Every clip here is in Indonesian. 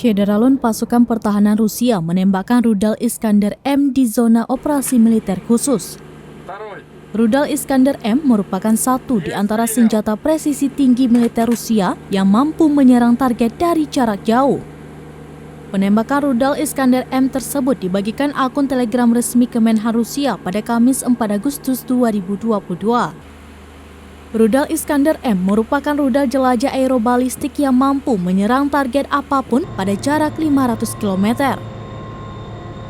Syederalun pasukan pertahanan Rusia menembakkan rudal Iskander M di zona operasi militer khusus. Rudal Iskander M merupakan satu di antara senjata presisi tinggi militer Rusia yang mampu menyerang target dari jarak jauh. Penembakan rudal Iskander M tersebut dibagikan akun Telegram resmi Kemenhan Rusia pada Kamis 4 Agustus 2022. Rudal Iskander M merupakan rudal jelajah aerobalistik yang mampu menyerang target apapun pada jarak 500 km.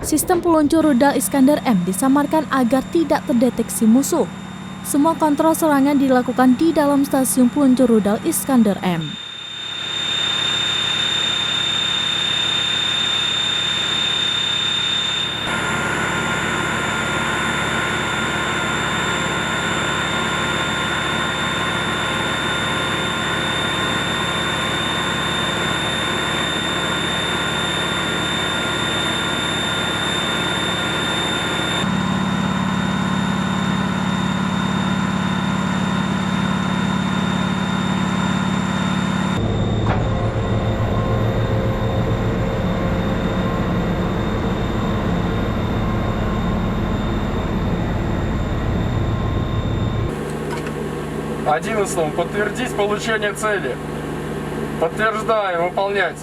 Sistem peluncur rudal Iskander M disamarkan agar tidak terdeteksi musuh. Semua kontrol serangan dilakukan di dalam stasiun peluncur rudal Iskander M. Одиннадцатому подтвердить получение цели. Подтверждаю, выполнять.